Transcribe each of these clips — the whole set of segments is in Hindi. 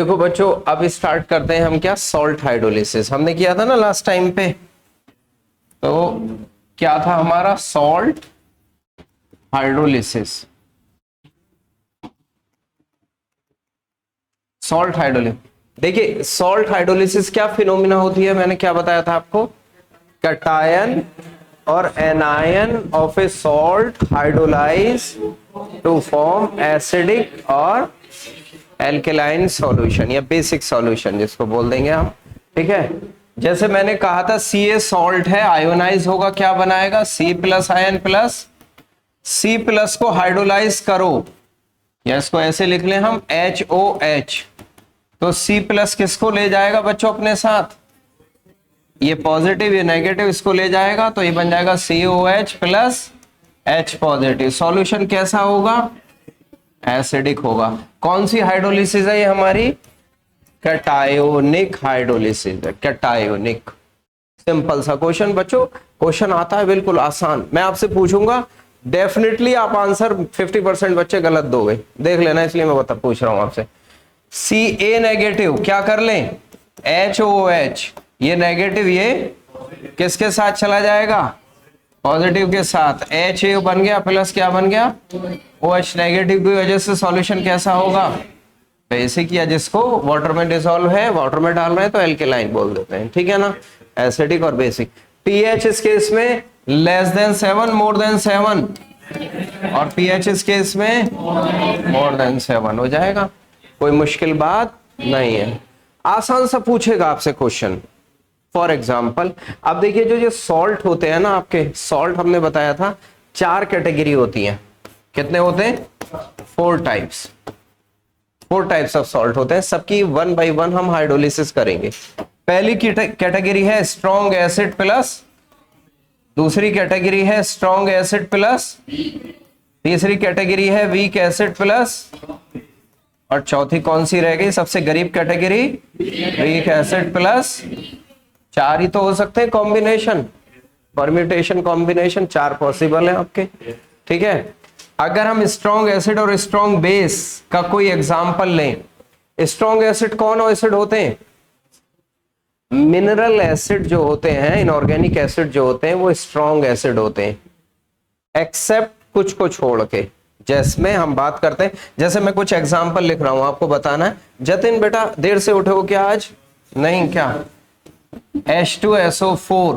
देखो बच्चों, अब स्टार्ट करते हैं हम क्या, सॉल्ट हाइड्रोलिसिस। हमने किया था ना लास्ट टाइम पे। तो क्या था हमारा, सॉल्ट हाइड्रोलिसिस। सॉल्ट हाइड्रोलिसिस, देखिए सॉल्ट हाइड्रोलिसिस क्या फिनोमिना होती है, मैंने क्या बताया था आपको। कैटायन और anion of a salt hydrolyse to form acidic और एल्केलाइन सॉल्यूशन या बेसिक सॉल्यूशन जिसको बोल देंगे हम। ठीक है, जैसे मैंने कहा था सी ए सॉल्ट है, आयोनाइज होगा, क्या बनाएगा, C plus ion plus. C plus को हाइड्रोलाइज करो, या इसको ऐसे लिख लें हम HOH, तो सी प्लस किसको ले जाएगा बच्चों अपने साथ, ये पॉजिटिव ये नेगेटिव इसको ले जाएगा, तो ये बन जाएगा COH plus H positive. Solution कैसा होगा, एसिडिक होगा। कौन सी हाइड्रोलिसिस है ये हमारी, कैटायोनिक हाइड्रोलिसिस है, कैटायोनिक। सिंपल सा क्वेश्चन बच्चों, क्वेश्चन आता है बिल्कुल आसान। मैं आपसे पूछूंगा, डेफिनेटली आप आंसर 50% बच्चे गलत दोगे, देख लेना, इसलिए मैं पूछ रहा हूं आपसे। Ca नेगेटिव क्या कर लें, HOH, ये नेगेटिव ये किसके साथ चला जाएगा, पॉजिटिव के साथ। H बन गया प्लस क्या बन गया, OH, नेगेटिव की वजह से सॉल्यूशन कैसा होगा, बेसिक, या जिसको वाटर में डिसॉल्व है, वाटर में डाल रहे हैं तो एल्केलाइन बोल देते हैं। ठीक है ना, एसिडिक और बेसिक। pH इस केस में लेस देन 7 मोर देन 7, और pH इस केस में मोर देन 7 हो जाएगा। कोई मुश्किल बात नहीं है, आसान सा पूछेगा आपसे क्वेश्चन। फॉर एग्जाम्पल अब देखिए, जो सॉल्ट होते हैं ना आपके, सॉल्ट हमने बताया था 4 कैटेगरी होती हैं। कितने होते हैं, 4 टाइप्स। 4 टाइप्स ऑफ सॉल्ट होते हैं, सबकी 1 बाय 1 हम हाइड्रोलिसिस करेंगे। पहली कैटेगरी है स्ट्रॉन्ग एसिड प्लस, दूसरी कैटेगरी है स्ट्रॉन्ग एसिड प्लस, तीसरी कैटेगरी है वीक एसिड प्लस, और चौथी कौन सी रह गई, सबसे गरीब कैटेगरी, वीक एसिड प्लस। 4 ही तो हो सकते हैं कॉम्बिनेशन, परम्यूटेशन कॉम्बिनेशन 4 पॉसिबल है आपके। ठीक है, अगर हम स्ट्रॉन्ग एसिड और स्ट्रॉन्ग बेस का कोई एग्जांपल लें, स्ट्रॉन्ग एसिड कौन एसिड होते हैं, मिनरल एसिड जो होते हैं, इनऑर्गेनिक एसिड जो होते हैं वो स्ट्रॉन्ग एसिड होते हैं, एक्सेप्ट कुछ को छोड़ के। जिसमें हम बात करते हैं, जैसे मैं कुछ एग्जांपल लिख रहा हूं, आपको बताना है। जतिन बेटा देर से उठे हो क्या आज, नहीं क्या, H2SO4,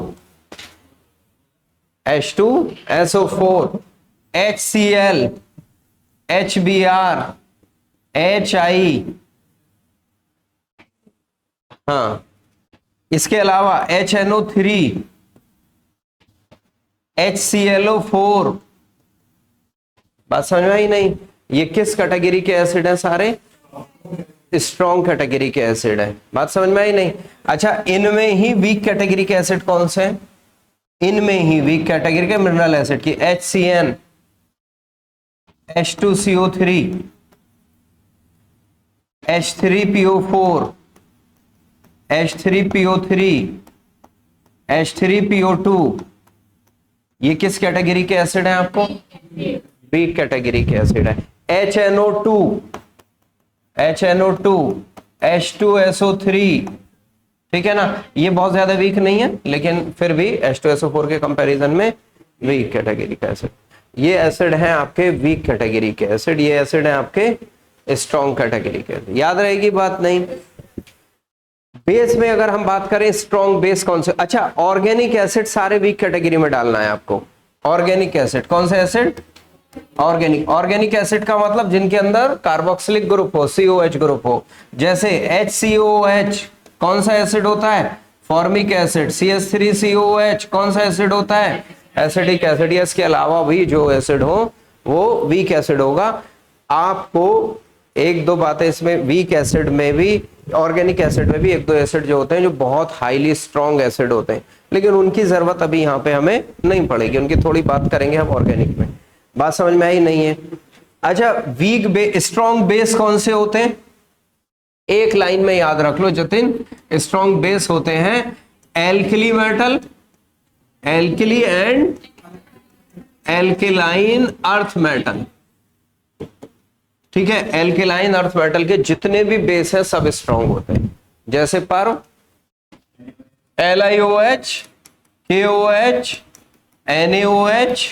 H2SO4, HCl, HBr, HI, हाँ, इसके अलावा HNO3, HClO4। बात समझ में आई नहीं, ये किस कैटेगरी के एसिड है, सारे स्ट्रॉन्ग कैटेगरी के एसिड है। बात समझ में आई नहीं। अच्छा, इनमें ही वीक कैटेगरी के एसिड कौन से हैं, इनमें ही वीक कैटेगरी के मिनरल एसिड की HCN, H2CO3, H3PO4, H3PO3, H3PO2, ये किस कैटेगरी के एसिड है आपको, वीक कैटेगरी के एसिड है। HNO2, H2SO3, ठीक है ना, ये बहुत ज्यादा वीक नहीं है, लेकिन फिर भी H2SO4 के कंपैरिजन में वीक कैटेगरी का एसिड। ये एसिड है आपके वीक कैटेगरी के एसिड, ये एसिड है आपके स्ट्रॉन्ग कैटेगरी के। याद रहेगी बात नहीं। बेस में अगर हम बात करें, स्ट्रॉन्ग बेस कौन से, अच्छा ऑर्गेनिक एसिड सारे वीक कैटेगरी में डालना है आपको। ऑर्गेनिक एसिड कौन से एसिड, ऑर्गेनिक एसिड का मतलब जिनके अंदर कार्बोक्सिलिक ग्रुप हो, COH ग्रुप हो। जैसे HCOH कौन सा एसिड होता है, फॉर्मिक एसिड। CH3COH कौन सा एसिड होता है, एसिडिक एसिड। इसके अलावा भी जो एसिड हो वो वीक एसिड होगा। आपको 1-2 बातें इसमें, वीक एसिड में भी, ऑर्गेनिक एसिड में भी 1-2 एसिड जो होते हैं जो बहुत हाईली स्ट्रॉन्ग एसिड होते हैं, लेकिन उनकी जरूरत अभी यहाँ पे हमें नहीं पड़ेगी, उनकी थोड़ी बात करेंगे हम ऑर्गेनिक में। बात समझ में आई नहीं है। अच्छा, वीक स्ट्रॉन्ग बेस कौन से होते हैं, एक लाइन में याद रख लो जतिन, स्ट्रॉन्ग बेस होते हैं alkali metal, alkali and alkaline earth metal. ठीक है, एल्केलाइन अर्थ मेटल के जितने भी बेस है सब स्ट्रांग होते हैं, जैसे पर LiOH, KOH, NaOH।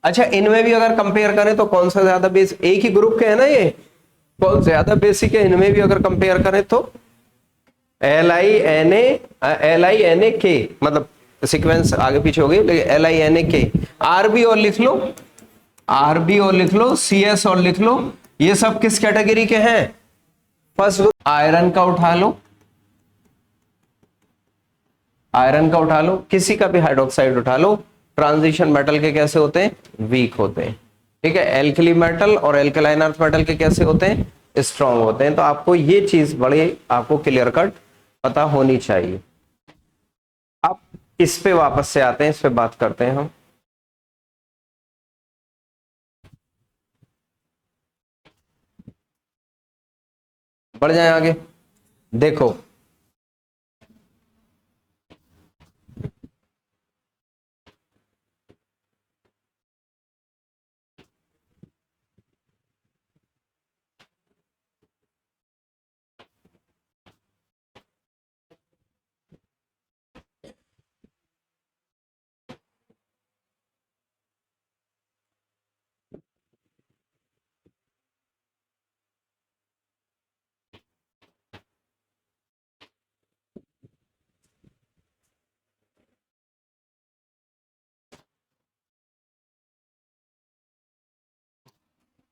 अच्छा, इनमें भी अगर कंपेयर करें तो कौन सा ज्यादा बेस, एक ही ग्रुप के है ना ये, कौन ज्यादा बेसिक है, इनमें भी अगर कंपेयर करें तो LiNaK, मतलब सीक्वेंस आगे पीछे हो गई, लेकिन LiNaK। RB और लिख लो, RB और लिख लो, CS और लिख लो, ये सब किस कैटेगरी के हैं? First group. आयरन का उठा लो, आयरन का उठा लो, किसी का भी हाइड्रोक्साइड उठा लो, ट्रांजिशन मेटल के कैसे होते हैं? वीक होते हैं। ठीक है, एल्कली मेटल और एल्कलाइन अर्थ मेटल के कैसे होते हैं? स्ट्रांग होते हैं। तो आपको ये चीज बड़े आपको क्लियर कट पता होनी चाहिए। अब इस पे वापस से आते हैं, इस पे बात करते हैं हम। बढ़ जाए आगे, देखो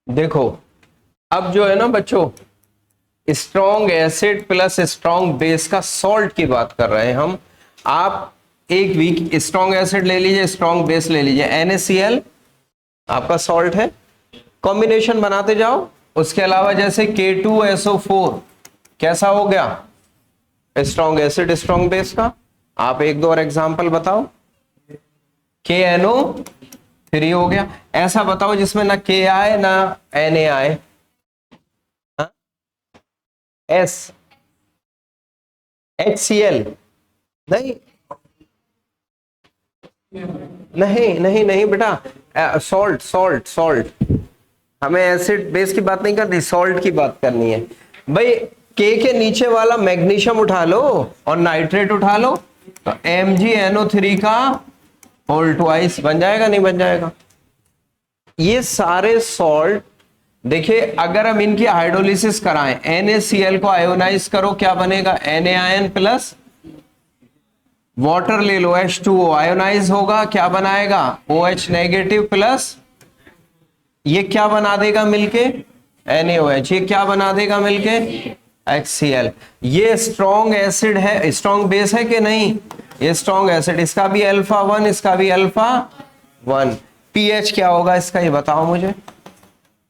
देखो, अब जो है ना बच्चों, strong acid plus strong base का सॉल्ट की बात कर रहे हैं हम। आप एक वीक स्ट्रॉन्ग एसिड ले लीजिए, स्ट्रॉन्ग बेस ले लीजिए, NaCl आपका सॉल्ट है, कॉम्बिनेशन बनाते जाओ। उसके अलावा जैसे K2SO4 कैसा हो गया? स्ट्रॉन्ग एसिड स्ट्रॉन्ग बेस का। आप एक दो और एग्जांपल बताओ। KNO3 हो गया। ऐसा बताओ जिसमें ना K आए ना Na आए। S HCl नहीं, नहीं नहीं नहीं बेटा, सॉल्ट सॉल्ट सॉल्ट, हमें एसिड बेस की बात नहीं करनी, सॉल्ट की बात करनी है भाई। के नीचे वाला मैग्नीशियम उठा लो और नाइट्रेट उठा लो, तो MgNO3 का होल ट्वाइस बन जाएगा, नहीं बन जाएगा? ये सारे सॉल्ट देखिए, अगर हम इनकी हाइड्रोलिसिस कराएं, NaCl को आयोनाइज करो, क्या बनेगा? NaIn प्लस वाटर ले लो, H2O आयोनाइज होगा, क्या बनाएगा? OH नेगेटिव प्लस, ये क्या बना देगा मिलके? NaOH। ये क्या बना देगा मिलके? HCl। ये स्ट्रॉन्ग एसिड है, स्ट्रॉन्ग बेस है कि नहीं? ये स्ट्रॉन्ग एसिड, इसका भी α1, इसका भी α1। pH क्या होगा इसका, ये बताओ मुझे।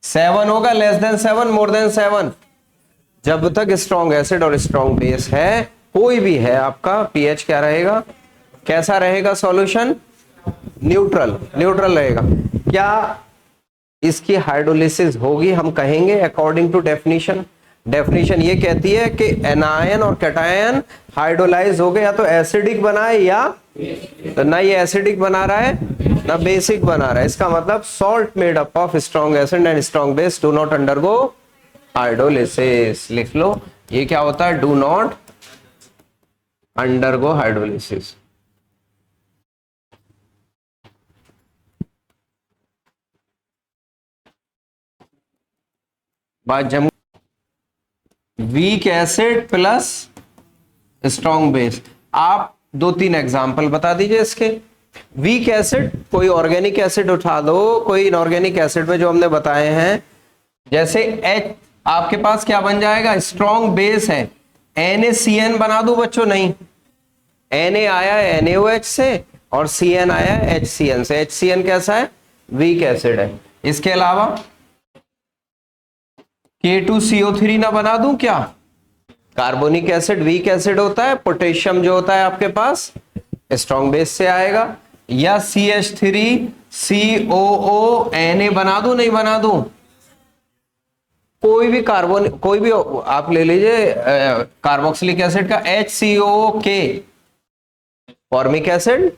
7 होगा, लेस देन 7, मोर देन 7? जब तक स्ट्रॉन्ग एसिड और स्ट्रॉन्ग बेस है, कोई भी है आपका, pH क्या रहेगा? कैसा रहेगा सॉल्यूशन? न्यूट्रल, न्यूट्रल रहेगा। क्या इसकी हाइड्रोलिसिस होगी? हम कहेंगे अकॉर्डिंग टू डेफिनेशन। डेफिनेशन ये कहती है कि एनायन और कैटायन हाइड्रोलाइज हो गए, या तो एसिडिक बनाए या तो ना ये एसिडिक बना रहा है ना बेसिक बना रहा है। इसका मतलब salt made up of strong acid and strong base do not undergo hydrolysis. लिख लो, ये क्या होता है? Do not undergo hydrolysis. बात जम, weak acid plus strong base. आप 2-3 एग्जांपल बता दीजिए इसके। वीक एसिड, कोई ऑर्गेनिक एसिड उठा दो, कोई इनऑर्गेनिक एसिड में जो हमने बताए हैं, जैसे H आपके पास क्या बन जाएगा? स्ट्रॉन्ग बेस है, NaCN बना दो बच्चों? नहीं, Na आया NaOH से और Cn आया HCN से। HCN कैसा है? वीक एसिड है। इसके अलावा K2CO3 ना बना दूं क्या? कार्बोनिक एसिड वीक एसिड होता है, पोटेशियम जो होता है आपके पास स्ट्रॉन्ग बेस से आएगा। या CH3COO Na बना दूं, नहीं बना दूं? कोई भी कार्बन, कोई भी आप ले लीजिए, कार्बोक्सिलिक एसिड का HCOK, formic acid,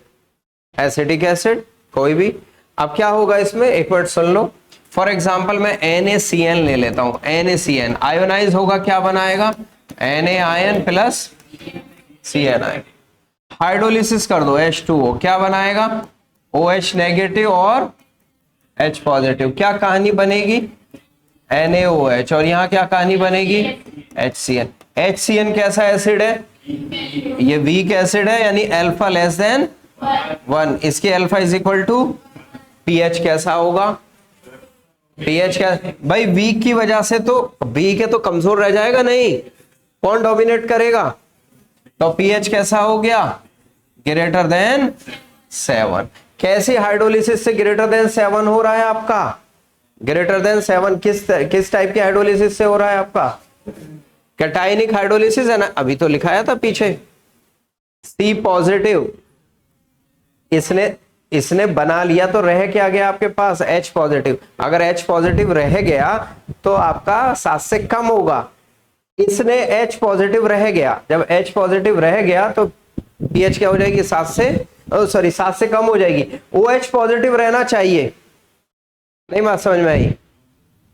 acetic acid, कोई भी। अब क्या होगा इसमें, एक minute soon low. For example मैं NaCN ले लेता हूं, NaCN आयोनाइज होगा, क्या बनाएगा, Na ion plus Cn ion. Hydrolysis कर दो H2O, क्या बनाएगा, OH नेगेटिव और H पॉजिटिव, क्या कहानी बनेगी, NaOH, और यहां क्या कहानी बनेगी, HCN। HCN कैसा एसिड है, ये वीक एसिड है, यानी अल्फा लेस देन 1, इसके alpha is equal to pH कैसा होगा, pH क्या भाई, वीक की वजह से तो वीक है तो कमजोर रह जाएगा, नहीं, कौन डोमिनेट करेगा, तो pH कैसा हो गया, ग्रेटर देन 7। कैसी हाइड्रोलिसिस से ग्रेटर देन 7 हो रहा है आपका, ग्रेटर देन 7 किस टाइप के हाइड्रोलिसिस से हो रहा है आपका, कैटायनिक हाइड्रोलिसिस है ना, अभी तो लिखाया था पीछे, C पॉजिटिव, इसने बना लिया तो रह क्या गया आपके पास, H पॉजिटिव। अगर H पॉजिटिव रह गया तो आपका 7 से कम होगा, इसने H पॉजिटिव रह गया, जब H पॉजिटिव रह गया तो pH क्या हो जाएगी, 7 से कम हो जाएगी। OH पॉजिटिव रहना चाहिए, नहीं बात समझ में आई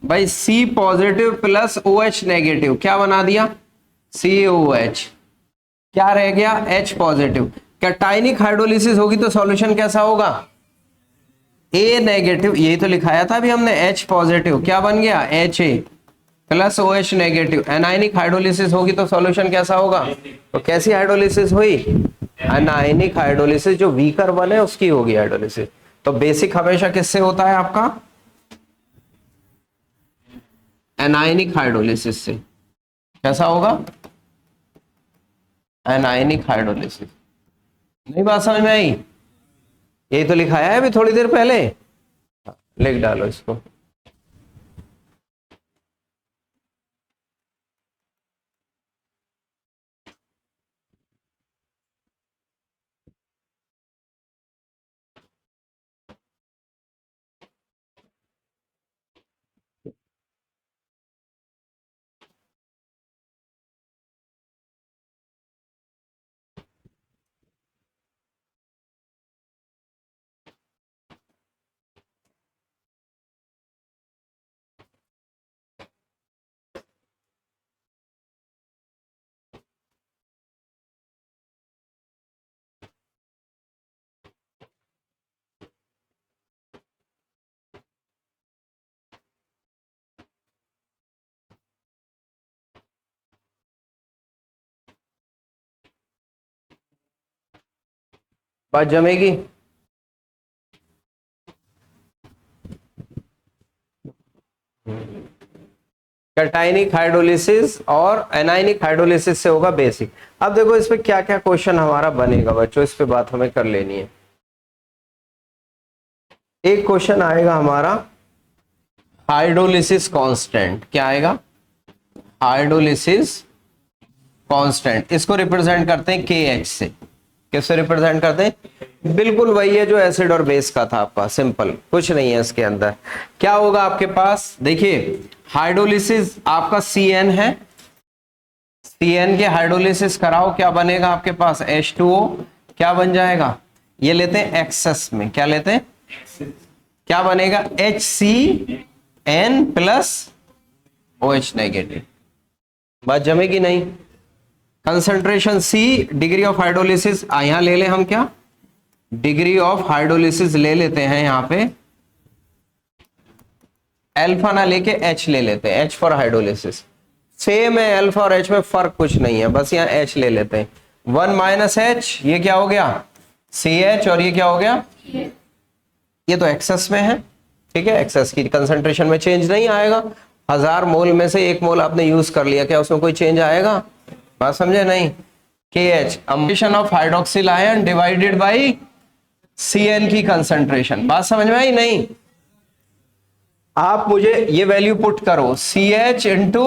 भाई, C positive plus OH negative क्या बना दिया, COH, क्या रह गया, H पॉजिटिव। कैटायनिक हाइड्रोलिसिस होगी तो सॉल्यूशन कैसा होगा, A नेगेटिव, यही तो लिखाया था अभी हमने, H पॉजिटिव क्या बन गया, HA plus OH negative. Anionic hydrolysis होगी तो सॉल्यूशन कैसा होगा, तो कैसी हाइड्रोलिसिस हुई, एनायनिक हाइड्रोलिसिस, जो वीकर वन है उसकी होगी हाइड्रोलिसिस। तो बेसिक हमेशा किससे होता है आपका, एनायनिक हाइड्रोलिसिस से, कैसा होगा, एनायनिक हाइड्रोलिसिस। नहीं बात समझ में आई, यही तो लिखाया है अभी थोड़ी देर पहले, लिख डालो इसको। बात जमेगी, कैटायनिक हाइड्रोलिसिस और एनायनिक हाइड्रोलिसिस से होगा बेसिक। अब देखो इस पे क्या क्या क्वेश्चन हमारा बनेगा बच्चों, इस पे बात हमें कर लेनी है। एक क्वेश्चन आएगा हमारा हाइड्रोलिसिस कांस्टेंट, क्या आएगा, हाइड्रोलिसिस कांस्टेंट, इसको रिप्रेजेंट करते हैं KH से। किससे रिप्रेजेंट करते हैं, बिल्कुल वही है जो एसिड और बेस का था आपका, सिंपल, कुछ नहीं है इसके अंदर। क्या होगा आपके पास, देखिए हाइड्रोलिसिस आपका CN है, CN के हाइड्रोलिसिस कराओ, क्या बनेगा आपके पास, H2O, क्या बन जाएगा, ये लेते हैं एक्सेस में, क्या लेते हैं, क्या बनेगा, HCN प्लस OH नेगेटिव। बात जमेगी नहीं, concentration C, degree of hydrolysis यहां ले लें हम, क्या डिग्री ऑफ हाइड्रोलिसिस ले लेते हैं, यहां पे अल्फा ना लेके H ले लेते हैं, H फॉर हाइड्रोलिसिस, सेम है अल्फा और H में फर्क कुछ नहीं है, बस यहाँ H ले लेते हैं। 1 माइनस H, ये क्या हो गया, CH, और ये क्या हो गया, ये तो एक्सेस में है, ठीक है, एक्सेस की कंसंट्रेशन में चेंज नहीं आएगा, 1000 मोल में से 1 मोल आपने यूज कर लिया, क्या उसमें कोई चेंज आएगा, बात समझे नहीं। KH addition of hydroxyl ion divided by CN की कंसंट्रेशन, बात समझ में आई नहीं। आप मुझे ये वैल्यू पुट करो, CH into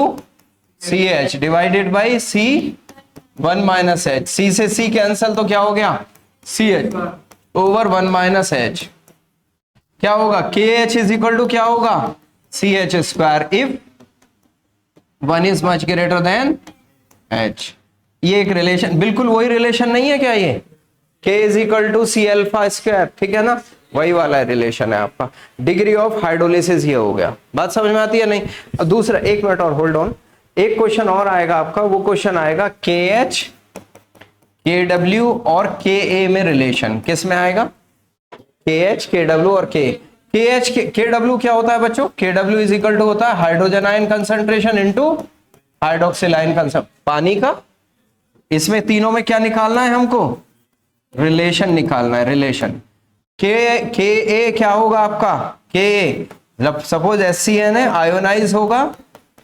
CH divided by C1 minus H, C से C कैंसल तो क्या हो गया, CH ओवर 1 माइनस H, क्या होगा, KH इज इक्वल टू क्या होगा, CH square if 1 is much greater than H। ये एक रिलेशन, बिल्कुल वही रिलेशन नहीं है क्या, ये K is equal to C alpha square, ठीक है ना। वही वाला रिलेशन है आपका, डिग्री ऑफ हाइड्रोलिसिस ये हो गया। बात समझ में आती है नहीं? दूसरा, एक मिनट और होल्ड ऑन, एक क्वेश्चन और आएगा आपका, वो क्वेश्चन आएगा KH KW और KA में रिलेशन, किस में आएगा? KH KW और KA। KH KW क्या होता है बच्चों? KW इज इक्वल टू होता है hydrogen ion concentration into hydroxyl ion concentration, पानी का। इसमें तीनों में क्या निकालना है हमको? रिलेशन निकालना है, रिलेशन। KA क्या होगा आपका? KA जब सपोज HCN है, आयोनाइज होगा,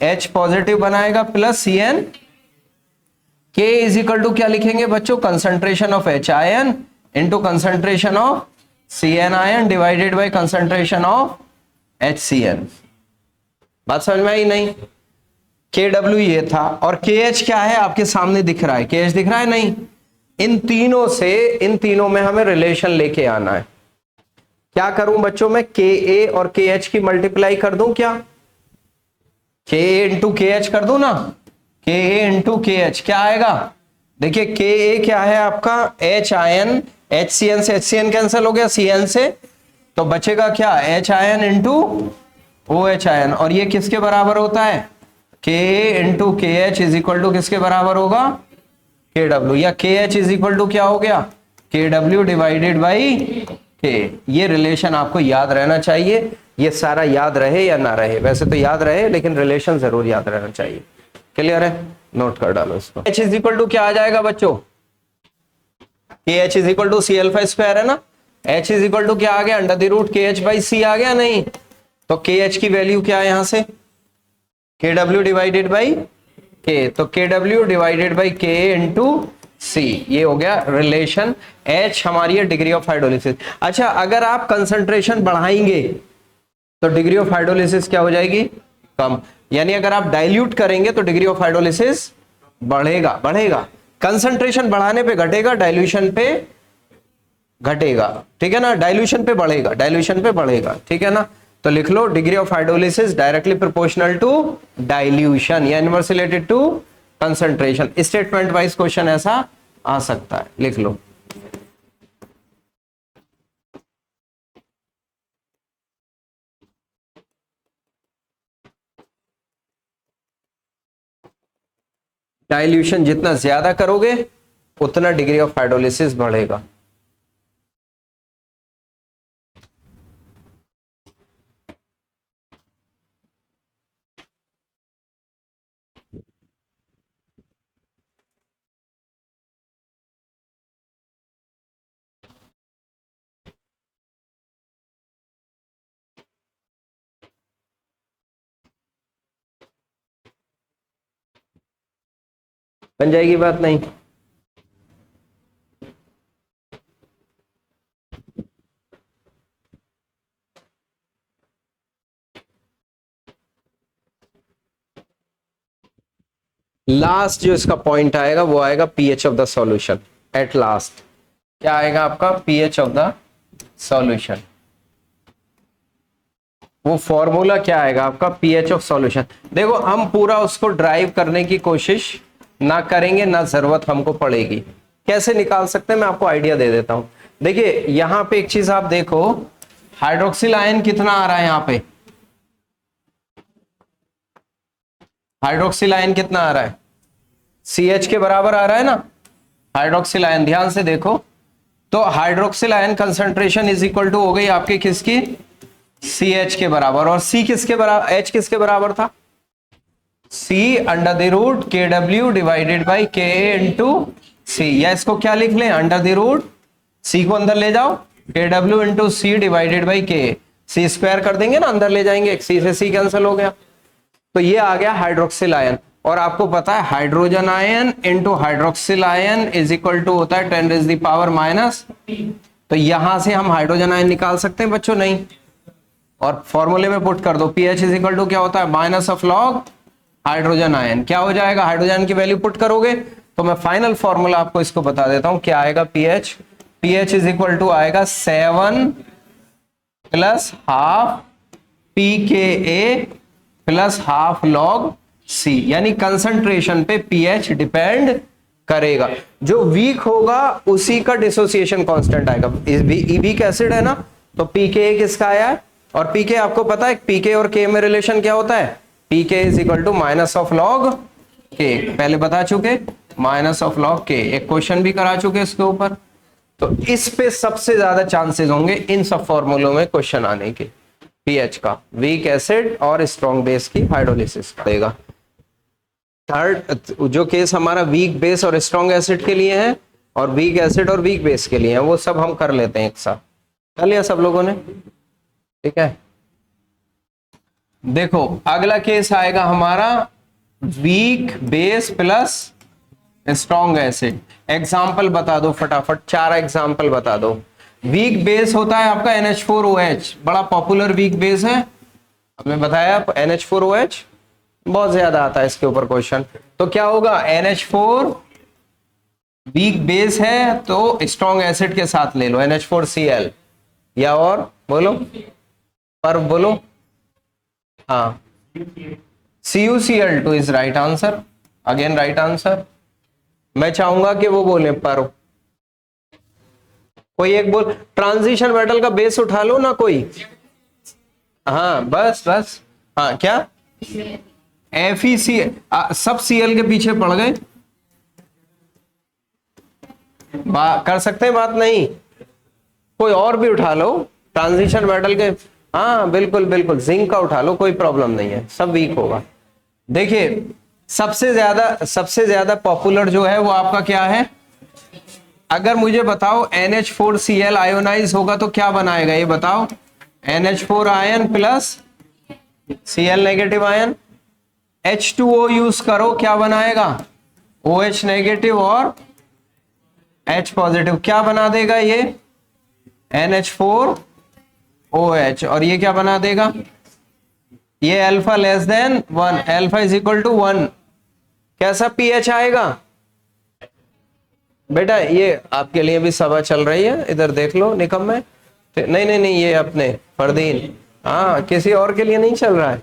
H पॉजिटिव बनाएगा plus CN। K is equal to क्या लिखेंगे बच्चों? Concentration of H ion into concentration of CN ion divided by concentration of HCN। बात समझ में आई नहीं? KW ये था, और KH क्या है आपके सामने दिख रहा है, KH दिख रहा है नहीं? इन तीनों में हमें रिलेशन लेके आना है। क्या करूं बच्चों मैं? KA और KH की मल्टीप्लाई कर दूं क्या? KA इंटू KH कर दूं ना? KA इंटू KH क्या आएगा? देखिए KA क्या है आपका? H आयन, HCN से HCN कैंसिल हो गया, CN से, तो बचेगा क्या? H ion into OH ion, और ये किसके बराबर होता है? KA into KH is equal to किसके बराबर होगा? KW, या KH इज इक्वल टू क्या हो गया? KW divided by K। ये रिलेशन आपको याद रहना चाहिए, ये सारा याद रहे या ना रहे, वैसे तो याद रहे लेकिन रिलेशन जरूर याद रहना चाहिए। क्लियर है? नोट कर डालो इसको। H इज इक्वल टू क्या आ जाएगा बच्चों? KH is equal to C alpha square है ना? H इज इक्वल टू क्या आ गया? Under the root KH by C आ गया नहीं? तो KH की वैल्यू क्या है यहां से? KW डिवाइडेड बाई K, तो KW divided by K into C, ये हो गया रिलेशन। H हमारी है डिग्री ऑफ हाइड्रोलिसिस। अच्छा, अगर आप कंसंट्रेशन बढ़ाएंगे तो डिग्री ऑफ हाइड्रोलिसिस क्या हो जाएगी? कम। यानी अगर आप डाइल्यूट करेंगे तो डिग्री ऑफ हाइड्रोलिसिस बढ़ेगा। कंसंट्रेशन बढ़ाने पे घटेगा, डाइल्यूशन पे घटेगा, ठीक है ना? डाइल्यूशन पे बढ़ेगा, ठीक है ना? तो लिख लो, degree of hydrolysis directly proportional to dilution या inverse related to concentration. Statement wise question ऐसा आ सकता है, लिख लो। डाइल्यूशन जितना ज्यादा करोगे उतना डिग्री ऑफ हाइड्रोलिसिस बढ़ेगा। बन जाएगी बात? नहीं? लास्ट जो इसका पॉइंट आएगा वो आएगा pH of the solution. At last क्या आएगा आपका? pH of the solution. वो फॉर्मूला क्या आएगा आपका? pH of solution. देखो, हम पूरा उसको ड्राइव करने की कोशिश ना करेंगे, ना जरूरत हमको पड़ेगी। कैसे निकाल सकते हैं मैं आपको आइडिया दे देता हूं। देखिए यहां पे एक चीज आप देखो, हाइड्रोक्सिल आयन कितना आ रहा है यहां पे? हाइड्रोक्सिल आयन कितना आ रहा है? CH के बराबर आ रहा है ना हाइड्रोक्सिल आयन, ध्यान से देखो। तो hydroxyl ion concentration is equal to हो गई आपकी किसकी? CH के बराबर। और C किसके बराबर? H किसके बराबर था? C under the root KW divided by KA into C, या इसको क्या लिख लें? अंडर द रूट C को अंदर ले जाओ, KW into C divided by KA। C square कर देंगे ना, अंदर ले जाएंगे, C से C कैंसिल हो गया, तो ये आ गया हाइड्रोक्सिल आयन। और आपको पता है hydrogen ion into hydroxyl ion is equal to होता है 10 रेज़ द पावर माइनस। तो यहां से हम हाइड्रोजन आयन निकाल सकते हैं बच्चों? नहीं। और फॉर्मूले में पुट कर दो, pH इज इक्वल टू क्या होता है? Minus of log hydrogen ion. क्या हो जाएगा? हाइड्रोजन की वैल्यू पुट करोगे तो मैं फाइनल फॉर्मूला आपको इसको बता देता हूं, क्या आएगा? pH इज इक्वल टू आएगा 7 plus half pKa plus half log C, यानी कंसंट्रेशन पे pH डिपेंड करेगा। जो वीक होगा उसी का डिसोसिएशन कांस्टेंट आएगा। इबिक एसिड है ना, तो pK किसका आया है, और pK आपको पता है pK और K में रिलेशन क्या होता है, pK is equal to minus of log K, पहले बता चुके, माइनस ऑफ लॉग K, एक क्वेश्चन भी करा चुके इसके ऊपर। तो इस पे सबसे ज्यादा चांसेस होंगे इन सब फॉर्मूलों में क्वेश्चन आने के, पीएच का, वीक एसिड और स्ट्रॉन्ग बेस की हाइड्रोलिसिस करेगा। थर्ड जो केस हमारा वीक बेस और स्ट्रॉन्ग एसिड के लिए है, और वीक एसिड और वीक बेस के लिए है, वो सब हम कर लेते हैं एक साथ। कर लिया सब लोगों ने, ठीक है। देखो अगला केस आएगा हमारा weak base plus strong acid. Example बता दो फटाफट, 4 एग्जाम्पल बता दो। वीक बेस होता है आपका NH4OH, बड़ा पॉपुलर वीक बेस है, हमने बताया NH4OH बहुत ज्यादा आता है इसके ऊपर क्वेश्चन। तो क्या होगा, NH4 वीक बेस है तो स्ट्रॉन्ग एसिड के साथ ले लो NH4Cl, या और बोलो पर बोलो, हाँ CuCl2 is right answer, again right answer. मैं चाहूंगा कि वो बोले पर, कोई एक बोल, ट्रांजिशन मेटल का बेस उठा लो ना कोई, हाँ बस बस, हाँ क्या FeC, सब Cl के पीछे पड़ गए, कर सकते हैं बात, नहीं कोई और भी उठा लो ट्रांजिशन मेटल के, हाँ बिल्कुल बिल्कुल, जिंक का उठा लो, कोई प्रॉब्लम नहीं है, सब वीक होगा। देखिए सबसे ज्यादा पॉपुलर जो है वो आपका क्या है, अगर मुझे बताओ NH4Cl आयोनाइज होगा तो क्या बनाएगा ये बताओ, NH4 ion plus Cl negative ion, H2O use करो क्या बनाएगा, OH नेगेटिव और H पॉजिटिव, क्या बना देगा ये NH4OH, और ये क्या बना देगा, ये alpha less than 1, alpha is equal to 1, कैसा pH आएगा बेटा, ये आपके लिए भी सभा चल रही है, इधर देख लो निकम में, नहीं नहीं नहीं ये अपने फरदीन, हाँ किसी और के लिए नहीं चल रहा है।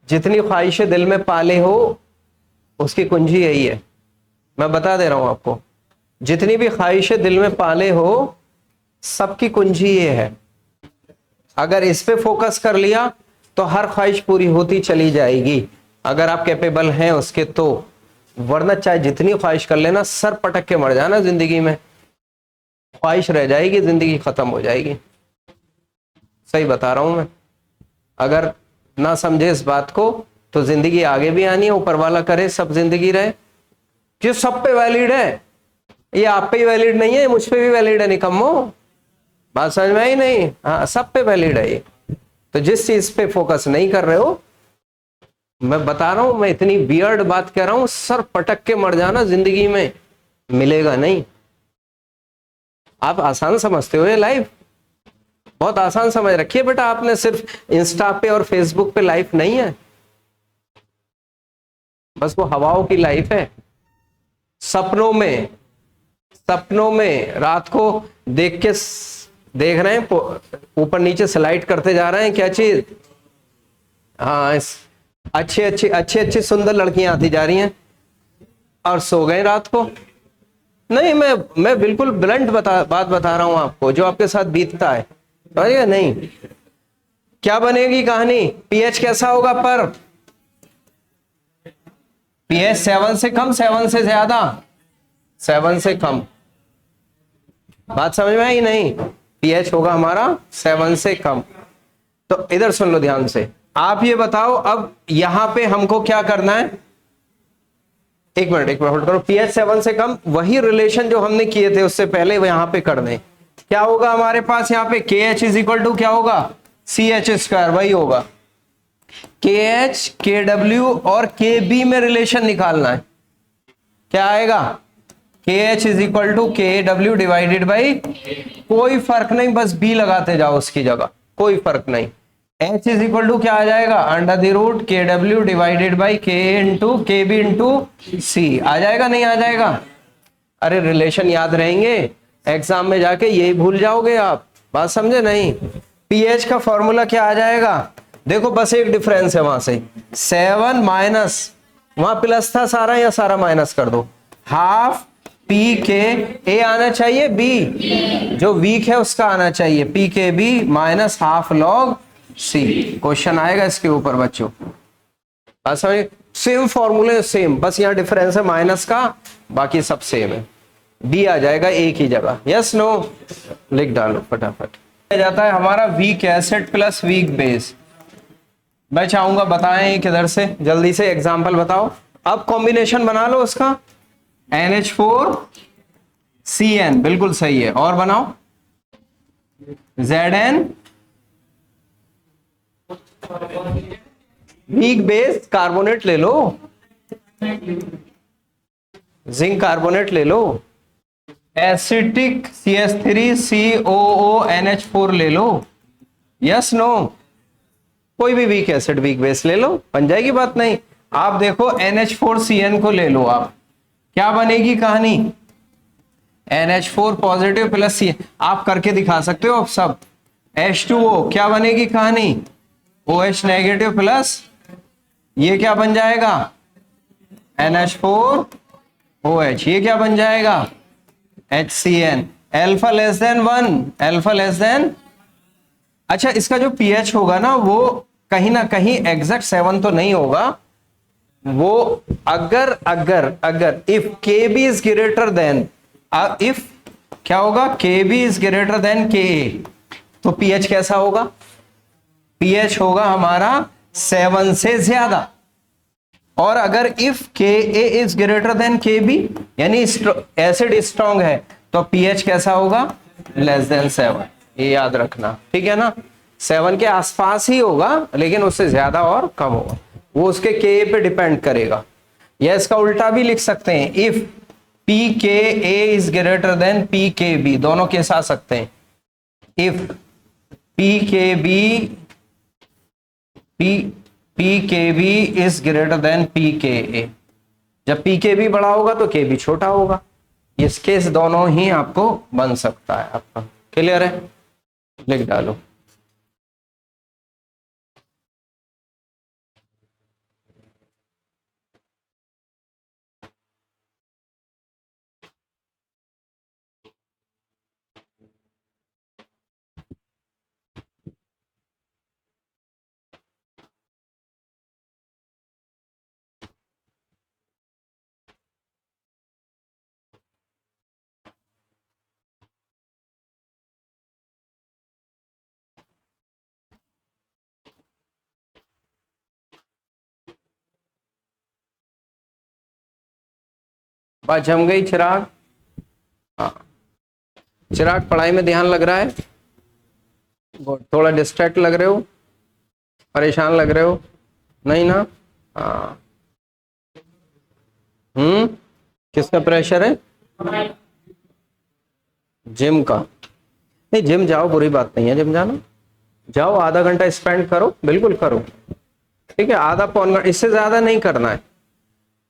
जितनी ख्वाहिशें दिल में पाले हो उसकी कुंजी यही है, मैं बता दे रहा हूं आपको, जितनी भी ख्वाहिशें दिल में पाले हो सबकी कुंजी ये है, अगर इस पे फोकस कर लिया तो हर ख्वाहिश पूरी होती चली जाएगी, अगर आप कैपेबल हैं उसके तो, वरना चाहे जितनी ख्वाहिश कर लेना, सर पटक के मर जाना जिंदगी में, ख्वाहिश रह जाएगी, जिंदगी खत्म हो जाएगी। सही बता रहा हूं मैं, अगर ना समझे इस बात को तो जिंदगी आगे भी आनी है, ऊपर वाला करे सब जिंदगी रहे, जो सब पे वैलिड है, ये आप पे ही वैलिड नहीं है, मुझ पे भी वैलिड है, निकम्मो बात समझ में आई नहीं, हाँ सब पे वैलिड है ये। तो जिस चीज पे फोकस नहीं कर रहे हो, मैं बता रहा हूं, मैं इतनी वियर्ड बात कह रहा हूं, सर पटक के मर जाना जिंदगी में, मिलेगा नहीं। आप आसान समझते हो ये लाइफ, बहुत आसान समझ रखिए बेटा आपने, सिर्फ इंस्टा पे और फेसबुक पे लाइफ नहीं है, बस वो हवाओं की लाइफ है। सपनों में रात को देख रहे हैं, ऊपर नीचे स्लाइड करते जा रहे हैं, क्या चीज, हाँ अच्छी सुंदर लड़कियां आती जा रही हैं, और सो गए रात को। नहीं मैं बिल्कुल ब्लंट बात बता रहा हूं आपको, जो आपके साथ बीतता है, समझिए नहीं। क्या बनेगी कहानी, pH कैसा होगा, पर pH 7 से कम, 7 से ज्यादा, 7 से कम, बात समझ में आई नहीं, pH होगा हमारा 7 से कम। तो इधर सुन लो ध्यान से, आप ये बताओ अब यहां पे हमको क्या करना है, एक मिनट होल्ड करो, pH 7 से कम, वही रिलेशन जो हमने किए थे उससे पहले वो यहां पे कर दें। क्या होगा हमारे पास यहाँ पे, KH इज इक्वल टू क्या होगा, CH², वही होगा, KH KW और KB में रिलेशन निकालना है, क्या आएगा, KH is equal to KW divided by, कोई फर्क नहीं, बस B लगाते जाओ उसकी जगह, कोई फर्क नहीं। H इज इक्वल टू क्या आ जाएगा, under the root KW divided by KB into C, आ जाएगा नहीं आ जाएगा, अरे रिलेशन याद रहेंगे, एग्जाम में जाके यही भूल जाओगे आप, बात समझे नहीं। pH का फॉर्मूला क्या आ जाएगा, देखो बस एक डिफरेंस है वहां से, 7 माइनस, वहां प्लस था सारा, या सारा माइनस कर दो, हाफ पी के ए आना चाहिए, बी जो वीक है उसका आना चाहिए, पी के B minus half log c. Question आएगा इसके ऊपर बच्चों। सेम फॉर्मूले सेम, बस यहाँ डिफरेंस है माइनस का, बाकी सब सेम है। बी आ जाएगा एक ही जगह। यस नो, लिख डालो फटाफट। जाता है हमारा weak acid plus weak base. मैं चाहूंगा बताएं किधर से, जल्दी से एग्जांपल बताओ। अब कॉम्बिनेशन बना लो उसका, NH4CN बिल्कुल सही है, और बनाओ Zn वीक बेस कार्बोनेट ले लो, जिंक कार्बोनेट ले लो, एसिटिक CH3COONH4 ले लो। यस नो, कोई भी वीक एसिड वीक बेस ले लो, बन जाएगी बात नहीं। आप देखो NH4CN को ले लो, आप क्या बनेगी कहानी, NH4 पॉजिटिव प्लस सी, आप करके दिखा सकते हो अब सब। H2O क्या बनेगी कहानी, OH नेगेटिव प्लस, ये क्या बन जाएगा NH4OH, ये क्या बन जाएगा HCN। Alpha less than 1, alpha less then, अच्छा इसका जो pH होगा ना वो कहीं ना कहीं एग्जैक्ट 7 तो नहीं होगा वो, अगर अगर अगर if Kb is greater than, if क्या होगा Kb is greater than Ka, तो pH कैसा होगा, pH होगा हमारा 7 से ज्यादा। और अगर if Ka is greater than Kb, यानी एसिड स्ट्रॉन्ग है, तो pH कैसा होगा, लेस देन 7। ये याद रखना, ठीक है ना। 7 के आसपास ही होगा लेकिन उससे ज्यादा और कम होगा, वो उसके Ka पे डिपेंड करेगा। या इसका उल्टा भी लिख सकते हैं, if Pka is greater than Pkb, दोनों केस आ सकते हैं। If Pkb is greater than Pka, जब Pkb बड़ा होगा तो Kb छोटा होगा। इस केस दोनों ही आपको बन सकता है। आपका क्लियर है, लिख डालो। बात जम गई चिराग? हाँ, चिराग पढ़ाई में ध्यान लग रहा है? थोड़ा डिस्ट्रैक्ट लग रहे हो, परेशान लग रहे हो? नहीं ना? हाँ। किसका प्रेशर है? जिम का? नहीं, जिम जाओ, बुरी बात नहीं है, जिम जाना जाओ, आधा घंटा स्पेंड करो, बिल्कुल करो, ठीक है, आधा पौन घंटा, इससे ज्यादा नहीं करना है।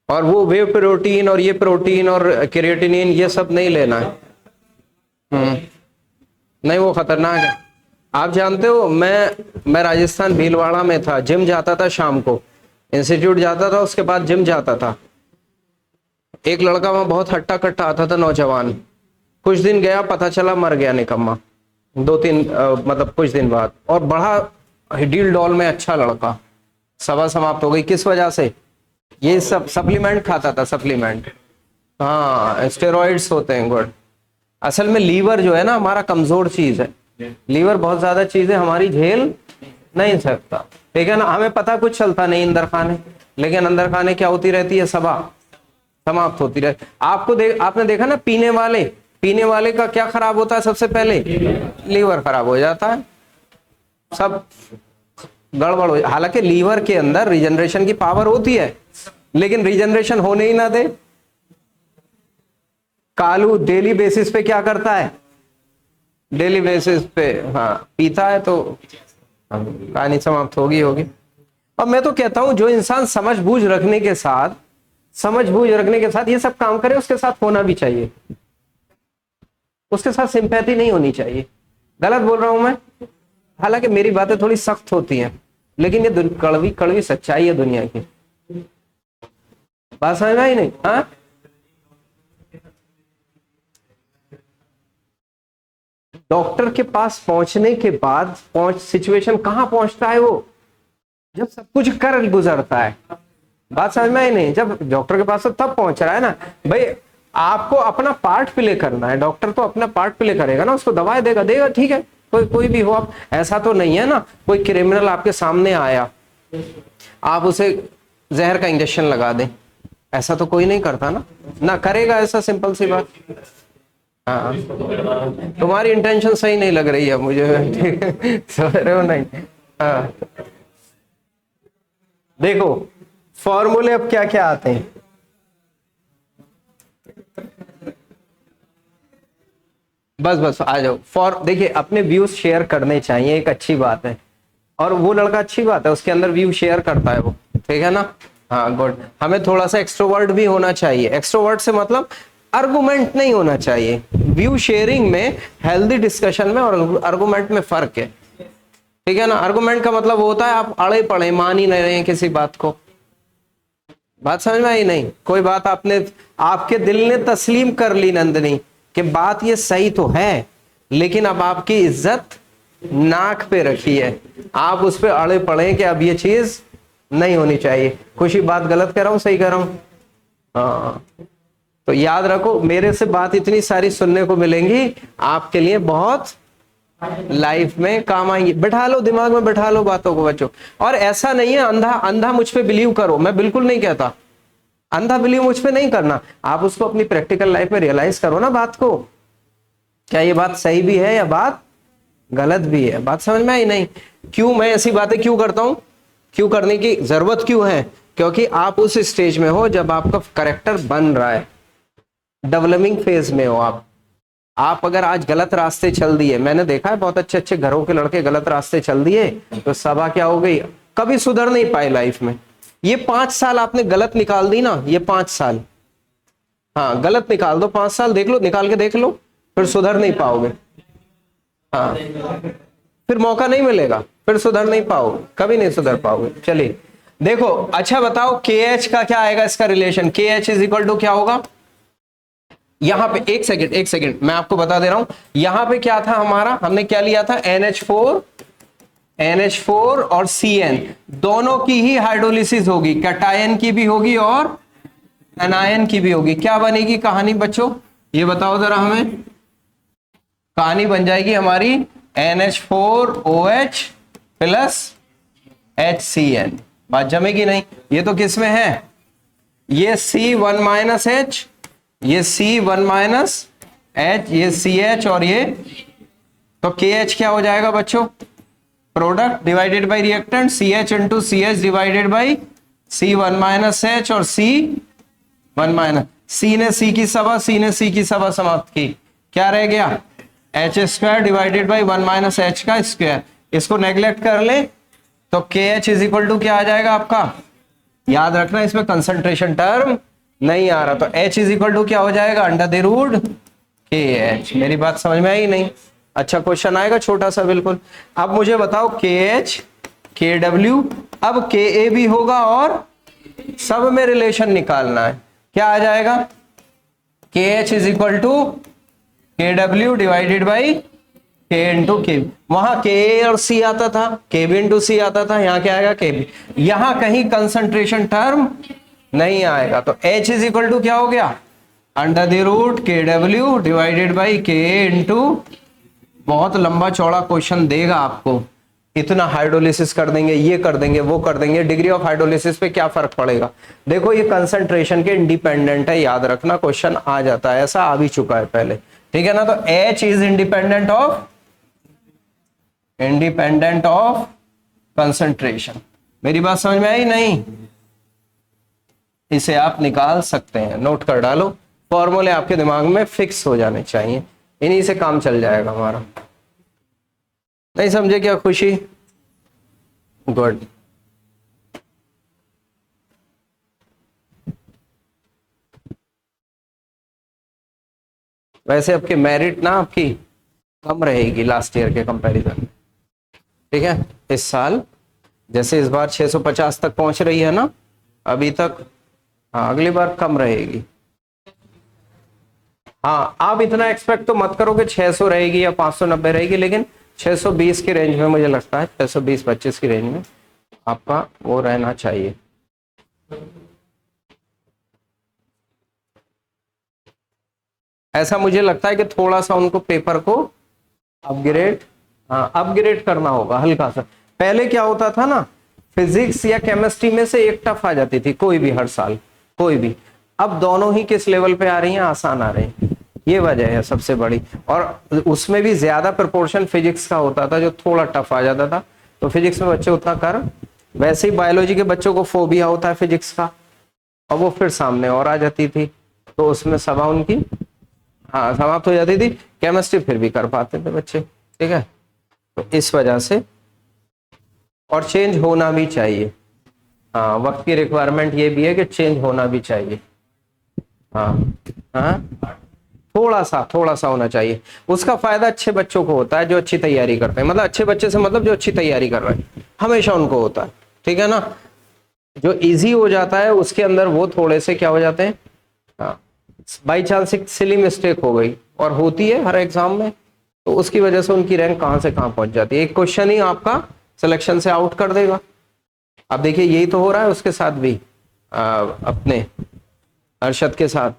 और वो वे प्रोटीन और ये प्रोटीन और क्रिएटिनिन ये सब नहीं लेना है। नहीं, वो खतरनाक है। आप जानते हो, मैं राजस्थान भीलवाड़ा में था, जिम जाता था शाम को, इंस्टीट्यूट जाता था, उसके बाद जिम जाता था। एक लड़का वहां बहुत हट्टा कट्टा आता था, नौजवान, कुछ दिन गया, पता चला मर गया निकम्मा, 2-3 मतलब कुछ दिन बाद। और बड़ा डील डॉल में अच्छा लड़का, सभा समाप्त हो गई। किस वजह से? ये सब सप्लीमेंट खाता था, सप्लीमेंट, हाँ, स्टेरॉइड्स होते हैं, गुड। असल में लीवर जो है ना हमारा कमजोर चीज है, लीवर बहुत ज्यादा चीजें हमारी झेल नहीं सकता, ठीक है ना। हमें पता कुछ चलता नहीं अंदर खाने, लेकिन अंदर खाने क्या होती रहती है, सभा समाप्त होती रहती। आपने देखा ना, पीने वाले का क्या खराब होता है सबसे पहले? लीवर खराब हो जाता है, सब गड़बड़ हो। हालांकि लीवर के अंदर रिजनरेशन की पावर होती है, लेकिन रिजनरेशन होने ही ना दे। कालू डेली बेसिस पे क्या करता है, डेली बेसिस पे, हाँ, पीता है, तो कहानी समाप्त होगी। और मैं तो कहता हूं जो इंसान समझ बूझ रखने के साथ ये सब काम करे, उसके साथ होना भी चाहिए, उसके साथ सिंपैथी नहीं होनी चाहिए। गलत बोल रहा हूं मैं? हालांकि मेरी बातें थोड़ी सख्त होती हैं, लेकिन ये कड़वी कड़वी सच्चाई है दुनिया की। बात समझ में आई नहीं? हाँ, डॉक्टर के पास पहुंचने के बाद सिचुएशन कहां पहुंचता है वो, जब सब कुछ कर गुजरता है। बात समझ में आई नहीं? जब डॉक्टर के पास तो तब पहुंच रहा है ना भाई। आपको अपना पार्ट प्ले करना है, डॉक्टर तो अपना पार्ट प्ले करेगा ना, उसको दवाई देगा देगा, ठीक है, कोई भी हो आप। ऐसा तो नहीं है ना कोई क्रिमिनल आपके सामने आया आप उसे जहर का इंजेक्शन लगा दें, ऐसा तो कोई नहीं करता ना करेगा ऐसा, सिंपल सी बात। हाँ, तुम्हारी इंटेंशन सही नहीं लग रही है मुझे, समझ रहे हो नहीं? हाँ, देखो फॉर्मूले अब क्या क्या आते हैं। बस आ जाओ। देखिए अपने व्यूज शेयर करने चाहिए, एक अच्छी बात है, और वो लड़का अच्छी बात है उसके अंदर व्यू शेयर करता है वो, ठीक है ना? हाँ गुड। हमें थोड़ा सा एक्सट्रोवर्ट भी होना चाहिए। एक्सट्रोवर्ट से मतलब आर्गुमेंट नहीं होना चाहिए। व्यू शेयरिंग में, हेल्दी डिस्कशन में और आर्गुमेंट में फर्क है, ठीक है ना? आर्गुमेंट का मतलब होता है आप अड़े पड़े मान ही नहीं रहे हैं किसी बात को। बात समझ में आई नहीं? कोई बात आपके दिल ने तस्लीम कर ली नंदनी कि बात ये सही तो है, लेकिन अब आपकी इज्जत नाक पे रखी है, आप उस पर अड़े पड़े कि अब ये चीज नहीं होनी चाहिए। खुशी बात गलत कर रहा हूं सही कर रहा हूं? हाँ, तो याद रखो मेरे से बात इतनी सारी सुनने को मिलेंगी, आपके लिए बहुत लाइफ में काम आएंगी। बैठा लो, दिमाग में बैठा लो बातों को बच्चों। और ऐसा नहीं है अंधा मुझ पे बिलीव करो, मैं बिल्कुल नहीं कहता अंधा बिलीव मुझ पे नहीं करना। आप उसको अपनी प्रैक्टिकल लाइफ में रियलाइज करो ना बात को, क्या ये बात सही भी है या बात गलत भी है। बात समझ में आई नहीं? क्यों मैं ऐसी बातें क्यों करता हूं, क्यों करने की जरूरत क्यों है? क्योंकि आप उस स्टेज में हो जब आपका कैरेक्टर बन रहा है, डेवलपिंग फेज में हो आप अगर आज गलत रास्ते चल दिए, मैंने देखा है बहुत अच्छे अच्छे घरों के लड़के गलत रास्ते चल दिए तो सभा क्या हो गई, कभी सुधर नहीं पाए लाइफ में। ये 5 साल आपने गलत निकाल दी ना, ये 5 साल, हाँ गलत निकाल दो, 5 साल देख लो, निकाल के देख लो, फिर सुधर नहीं पाओगे। हाँ, फिर मौका नहीं मिलेगा, फिर सुधर नहीं पाओगे, कभी नहीं सुधर पाओगे। चलिए देखो, अच्छा बताओ KH का क्या आएगा इसका relation? KH is equal to क्या होगा? यहां पे एक सेकंड मैं आपको बता दे रहा हूं। यहां पे क्या था हमारा, हमने क्या लिया था? NH4 और CN दोनों की ही हाइड्रोलिसिस होगी, कैटायन की भी होगी और एनायन की भी होगी। क्या बनेगी कहानी बच्चों, ये बताओ जरा हमें। कहानी बन जाएगी हमारी NH4OH प्लस HCN। बात जमेगी नहीं? ये तो किस में है, ये C1-H, ये C1-H, ये CH और ये, तो KH क्या हो जाएगा बच्चों? Product divided by reactant, CH into CH divided by C1-H और C1-, C ने C की सभा, C ने C की सभा समाप्त की, क्या रह गया? H² डिवाइडेड बाय 1-H का स्क्वायर। इसको नेग्लेक्ट कर ले तो KH इज इक्वल टू क्या आ जाएगा आपका? याद रखना इसमें कंसंट्रेशन टर्म नहीं आ रहा, तो H इज इक्वल टू क्या हो जाएगा? √KH। मेरी बात समझ में आई नहीं? अच्छा क्वेश्चन आएगा छोटा सा बिल्कुल। अब मुझे बताओ KH, KW, अब KA भी होगा और सब में रिलेशन निकालना है। क्या आ जाएगा? KH is equal to KW divided by K into K। वहां KA और C आता था, KB इंटू C आता था, यहाँ क्या आएगा? KB। यहां कहीं कंसंट्रेशन टर्म नहीं आएगा, तो H इज इक्वल टू क्या हो गया? √KW divided by K into, बहुत लंबा चौड़ा क्वेश्चन देगा आपको, इतना हाइड्रोलिसिस कर देंगे, ये कर देंगे, वो कर देंगे, डिग्री ऑफ हाइड्रोलिसिस पे क्या फर्क पड़ेगा? देखो ये कंसंट्रेशन के इंडिपेंडेंट है, याद रखना, क्वेश्चन आ जाता है, ऐसा आ भी चुका है पहले, ठीक है ना? तो H is independent of concentration. मेरी बात समझ में आई नहीं? इसे आप निकाल सकते हैं, नोट कर डालो, फॉर्मूले आपके दिमाग में फिक्स हो जाने चाहिए, इन्हीं से काम चल जाएगा हमारा। नहीं समझे क्या खुशी? गुड। वैसे आपके मेरिट ना आपकी कम रहेगी लास्ट ईयर के कंपैरिजन में, ठीक है? इस साल जैसे इस बार 650 तक पहुंच रही है ना अभी तक, हाँ अगली बार कम रहेगी। हाँ, आप इतना एक्सपेक्ट तो मत करो कि 600 रहेगी या 590 रहेगी, लेकिन 620 की रेंज में मुझे लगता है, 620-25 की रेंज में आपका वो रहना चाहिए। ऐसा मुझे लगता है कि थोड़ा सा उनको पेपर को अपग्रेड, हाँ अपग्रेड करना होगा हल्का सा। पहले क्या होता था ना, फिजिक्स या केमिस्ट्री में से एक टफ आ जाती थी कोई भी, हर साल कोई भी। अब दोनों ही किस लेवल पे आ रही हैं, आसान आ रही हैं। ये वजह है सबसे बड़ी। और उसमें भी ज्यादा प्रोपोर्शन फिजिक्स का होता था जो थोड़ा टफ आ जाता था, तो फिजिक्स में बच्चे उतना कर, वैसे ही बायोलॉजी के बच्चों को फोबिया होता है फिजिक्स का, और वो फिर सामने और आ जाती थी, तो उसमें सभा उनकी हाँ समाप्त हो जाती थी। केमिस्ट्री फिर भी कर पाते थे बच्चे, ठीक है। तो इस वजह से, और चेंज होना भी चाहिए। हाँ, वक्त की रिक्वायरमेंट ये भी है कि चेंज होना भी चाहिए। हाँ हाँ, थोड़ा सा होना चाहिए। उसका फायदा अच्छे बच्चों को होता है जो अच्छी तैयारी करते हैं, मतलब अच्छे बच्चे से मतलब जो अच्छी तैयारी कर रहे हैं, हमेशा उनको होता है, ठीक है ना। जो इजी हो जाता है उसके अंदर वो थोड़े से क्या हो जाते हैं, हाँ, बाई चांस एक सिली मिस्टेक हो गई, और होती है हर एग्जाम में, तो उसकी वजह से उनकी रैंक कहां से कहां पहुंच जाती है। एक क्वेश्चन ही आपका सिलेक्शन से आउट कर देगा। अब देखिए यही तो हो रहा है उसके साथ भी, अपने अरशद के साथ।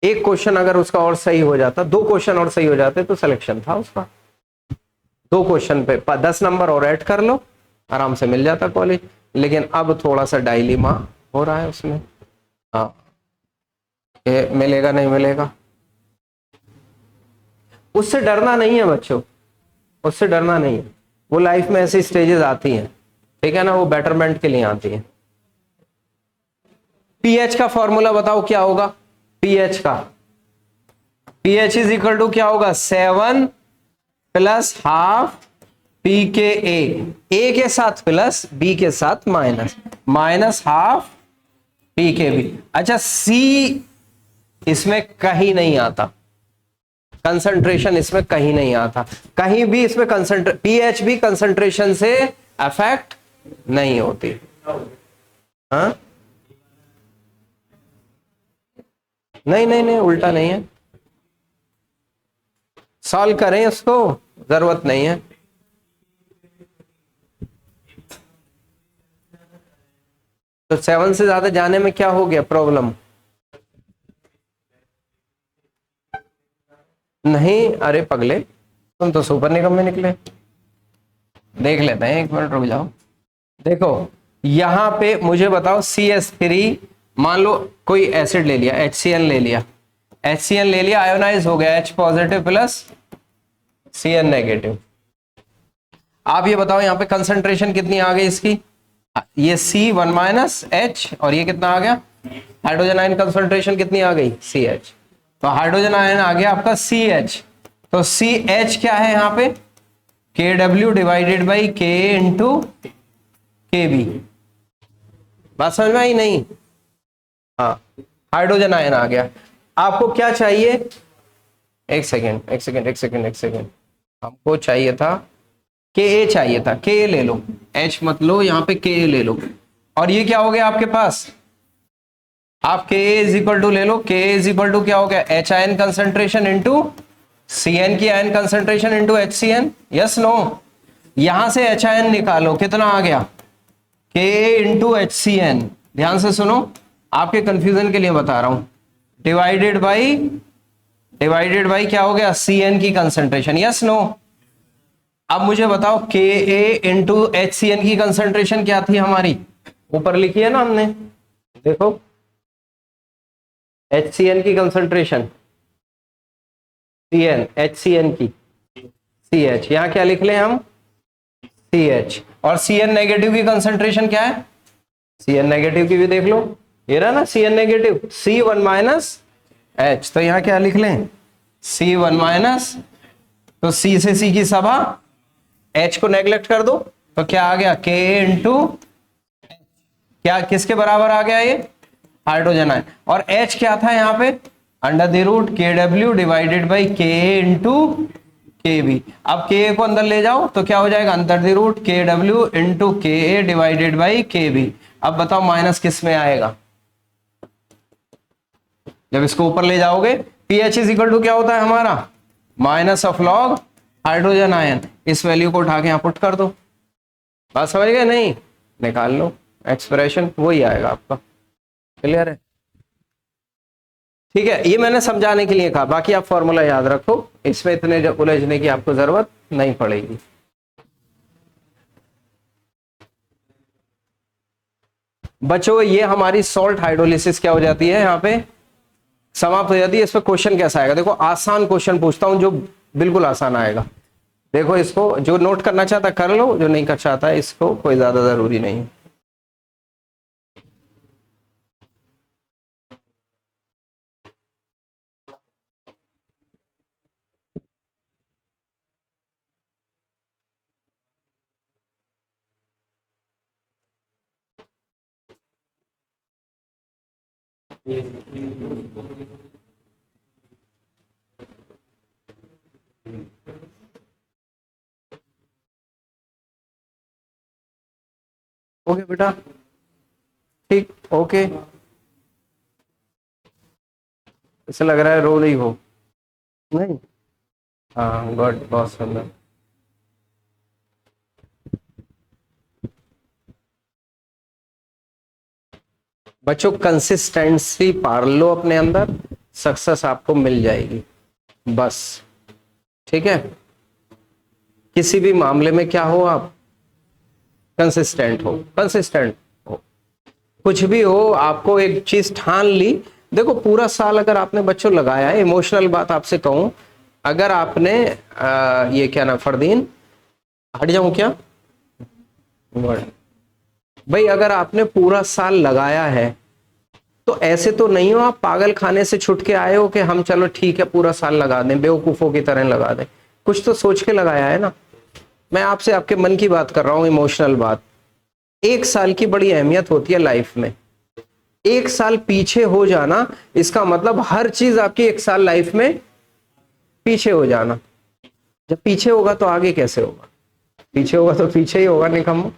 एक क्वेश्चन अगर उसका और सही हो जाता, 2 क्वेश्चन और सही हो जाते, तो सिलेक्शन था उसका। 2 क्वेश्चन पे 10 नंबर और ऐड कर लो, आराम से मिल जाता कॉलेज। लेकिन अब थोड़ा सा डायलेमा हो रहा है उसमें, हाँ, मिलेगा नहीं मिलेगा। उससे डरना नहीं है बच्चों, उससे डरना नहीं है। वो लाइफ में ऐसी स्टेजेस आती हैं, ठीक है ना, वो बेटरमेंट के लिए आती हैं। पीएच का फॉर्मूला बताओ क्या होगा। पीएच का, पीएच इज इक्वल टू क्या होगा, 7 प्लस हाफ पी के ए के साथ प्लस, बी के साथ माइनस, माइनस हाफ पी के बी। अच्छा, सी इसमें कहीं नहीं आता, कंसंट्रेशन इसमें कहीं नहीं आता, कहीं भी इसमें पीएच भी कंसंट्रेशन से अफेक्ट नहीं होती। हाँ, नहीं नहीं नहीं, उल्टा नहीं है। सॉल्व करें उसको, जरूरत नहीं है। तो 7 से ज्यादा जाने में क्या हो गया प्रॉब्लम, नहीं अरे पगले, तुम तो सुपर निगम में निकले। देख लेते हैं, 1 मिनट रुक जाओ। देखो यहां पे मुझे बताओ, CH3 मान लो कोई एसिड ले लिया, HCl ले लिया, HCl ले लिया, आयोनाइज हो गया, H positive plus Cn negative. आप ये बताओ यहां पे कंसंट्रेशन कितनी आ गई इसकी, ये C1 माइनस H, और ये कितना आ गया, हाइड्रोजन आयन कंसंट्रेशन कितनी आ गई, CH। तो हाइड्रोजन आयन आ गया आपका CH। तो CH क्या है यहां पे, KW divided by K into KB। बात समझ में आई नहीं, हाँ, हाइड्रोजन आयन आ गया। आपको क्या चाहिए, एक सेकेंड, हमको चाहिए था Ka, चाहिए था Ka ले लो, H मत लो, यहाँ पे Ka ले लो। और ये क्या हो गया आपके पास, आप Ka इज इक्वल टू ले लो, Ka इज इक्वल टू क्या हो गया, H ion concentration into Cn की ion concentration into HCN, yes no. यहां से H आयन निकालो, कितना आ गया, Ka इंटू HCN। ध्यान से सुनो, आपके कंफ्यूजन के लिए बता रहा हूं, डिवाइडेड बाई क्या हो गया, Cn की कंसंट्रेशन, यस नो। अब मुझे बताओ Ka इंटू HCN की कंसंट्रेशन क्या थी हमारी, ऊपर लिखी है ना हमने, देखो HCN की कंसंट्रेशन, HCN की CH, यहां क्या लिख लें हम, CH। और Cn नेगेटिव की कंसंट्रेशन क्या है, Cn नेगेटिव की भी देख लो, ये रहा ना Cn negative, C1 minus H। तो यहां क्या लिख लें, C1 माइनस, तो C से C की सभा, H को नेग्लेक्ट कर दो, तो क्या आ गया, K इंटू, क्या किसके बराबर आ गया, ये हाइड्रोजन आयन। और H क्या था यहाँ पे, under the root KW divided by K into KB। अब Ka को अंदर ले जाओ तो क्या हो जाएगा, under the root KW into Ka divided by KB। अब बताओ माइनस किस में आएगा, जब इसको ऊपर ले जाओगे pH इज इक्वल टू क्या होता है हमारा, minus of log hydrogen ion. इस वैल्यू को उठा के यहाँ पुट कर दो, बात समझ गए नहीं, निकाल लो एक्सप्रेशन, वही आएगा आपका। क्लियर है? ठीक है, ये मैंने समझाने के लिए कहा, बाकी आप फॉर्मूला याद रखो, इसमें इतने उलझने की आपको जरूरत नहीं पड़ेगी। बच्चों ये हमारी सॉल्ट हाइड्रोलिसिस क्या हो जाती है, यहाँ पे समाप्त हो जाती है। इस पर क्वेश्चन कैसा आएगा, देखो आसान क्वेश्चन पूछता हूं जो बिल्कुल आसान आएगा। देखो इसको जो नोट करना चाहता कर लो, जो नहीं कर चाहता इसको कोई ज्यादा जरूरी नहीं है। ओके बेटा, ठीक, ओके। ऐसा लग रहा है रो रही हो, नहीं? हाँ गुड, बहुत सुंदर। बच्चों कंसिस्टेंसी पार लो अपने अंदर, सक्सेस आपको मिल जाएगी बस। ठीक है, किसी भी मामले में क्या हो आप, कंसिस्टेंट हो, कंसिस्टेंट हो, कुछ भी हो, आपको एक चीज ठान ली। देखो पूरा साल अगर आपने बच्चों लगाया है, इमोशनल बात आपसे कहूं, अगर आपने ये क्या ना फरदीन, हट जाऊं क्या भाई, अगर आपने पूरा साल लगाया है तो ऐसे तो नहीं हो आप पागल खाने से छुट के आए हो कि हम चलो ठीक है पूरा साल लगा दें, बेवकूफों की तरह लगा दें। कुछ तो सोच के लगाया है ना। मैं आपसे आपके मन की बात कर रहा हूं, इमोशनल बात। एक साल की बड़ी अहमियत होती है लाइफ में। एक साल पीछे हो जाना इसका मतलब हर चीज आपकी एक साल लाइफ में पीछे हो जाना। जब पीछे होगा तो आगे कैसे होगा, पीछे होगा तो पीछे ही होगा निकम्मो।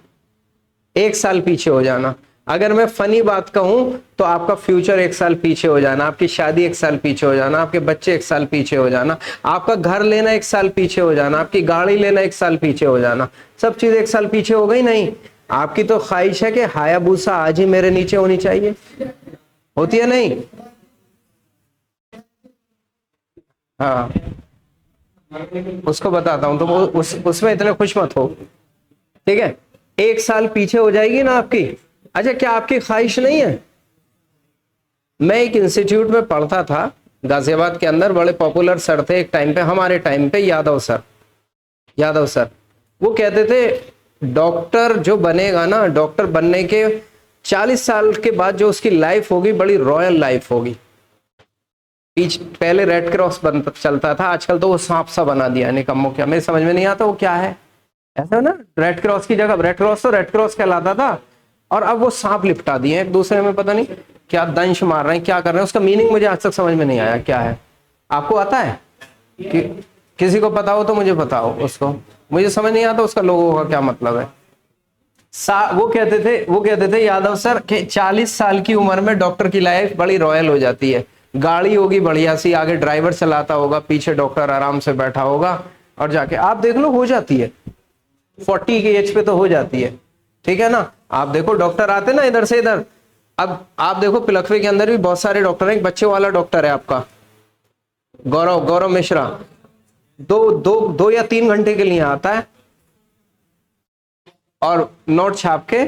एक साल पीछे हो जाना, अगर मैं फनी बात कहूं तो आपका फ्यूचर एक साल पीछे हो जाना, आपकी शादी एक साल पीछे हो जाना, आपके बच्चे एक साल पीछे हो जाना, आपका घर लेना एक साल पीछे हो जाना, आपकी गाड़ी लेना एक साल पीछे हो जाना, सब चीज एक साल पीछे हो गई। नहीं, आपकी तो ख्वाहिश है कि हायाबूसा आज ही मेरे नीचे होनी चाहिए, होती है नहीं? हाँ, उसको बताता हूं, तो उसमें इतने खुश मत हो, ठीक है? एक साल पीछे हो जाएगी ना आपकी। अच्छा, क्या आपकी ख्वाहिश नहीं है? मैं एक इंस्टीट्यूट में पढ़ता था गाजियाबाद के अंदर, बड़े पॉपुलर सर थे एक टाइम पे, हमारे टाइम पे, यादव सर, यादव सर। वो कहते थे डॉक्टर जो बनेगा ना, डॉक्टर बनने के 40 साल के बाद जो उसकी लाइफ होगी बड़ी रॉयल लाइफ होगी। पहले रेड क्रॉस चलता था, आजकल तो वो सांप सा बना दिया निकम्मो, क्या मेरे समझ में नहीं आता वो क्या है। ऐसा ना, रेड क्रॉस की जगह रेड क्रॉस तो रेड क्रॉस कहलाता था, और अब वो सांप लिपटा दिए एक दूसरे में, पता नहीं क्या दंश मार रहे हैं, क्या कर रहे हैं, उसका मीनिंग मुझे आज तक समझ में नहीं आया क्या है। आपको आता है कि किसी को पता हो तो मुझे बताओ उसको, मुझे समझ नहीं आता उसका लोगों का क्या मतलब है। वो कहते थे यादव सर कि 40 साल की उम्र में डॉक्टर की लाइफ बड़ी रॉयल हो जाती है, गाड़ी होगी बढ़िया सी, आगे ड्राइवर चलाता होगा, पीछे डॉक्टर आराम से बैठा होगा, और जाके आप देख लो हो जाती है 40 की एज पे तो हो जाती है। ठीक है ना, आप देखो डॉक्टर आते ना इधर से इधर। अब आप देखो पिलखवे के अंदर भी बहुत सारे डॉक्टर हैं, एक बच्चे वाला डॉक्टर है आपका गौरव मिश्रा, दो या 3 घंटे के लिए आता है और नोट छाप के,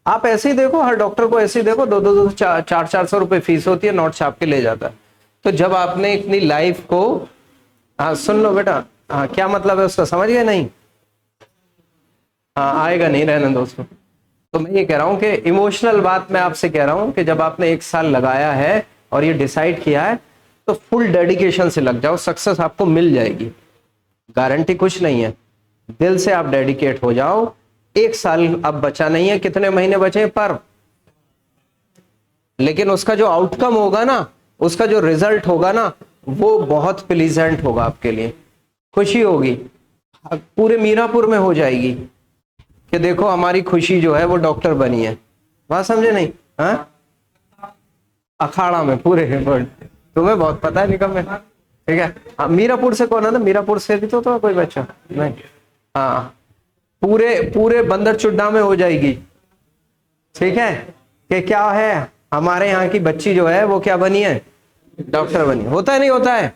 आप ऐसे ही देखो हर डॉक्टर को ऐसे ही देखो, 400 रुपए फीस होती है, नोट छाप के ले जाता है। तो जब आपने इतनी लाइफ को, हाँ सुन लो बेटा, हाँ क्या मतलब है उसका समझ गए नहीं? हाँ आएगा नहीं, रहने दो उसको। तो मैं ये कह रहा हूं कि इमोशनल बात मैं आपसे कह रहा हूं कि जब आपने एक साल लगाया है और ये डिसाइड किया है तो फुल डेडिकेशन से लग जाओ, सक्सेस आपको मिल जाएगी, गारंटी कुछ नहीं है। दिल से आप डेडिकेट हो जाओ। एक साल अब बचा नहीं है, कितने महीने बचे पर, लेकिन उसका जो आउटकम होगा ना, उसका जो रिजल्ट होगा ना, वो बहुत प्लीजेंट होगा आपके लिए, खुशी होगी, पूरे मीरापुर में हो जाएगी कि देखो हमारी खुशी जो है वो डॉक्टर बनी है। बात समझे नहीं? हाँ, अखाड़ा में पूरे तुम्हें बहुत पता है निकम में, ठीक है। मीरापुर से कौन है ना, मीरापुर से भी तो कोई बच्चा नहीं। हाँ, पूरे पूरे बंदर चुड्डा में हो जाएगी, ठीक है। कि क्या है, हमारे यहाँ की बच्ची जो है वो क्या बनी है, डॉक्टर बनी। होता है नहीं होता है।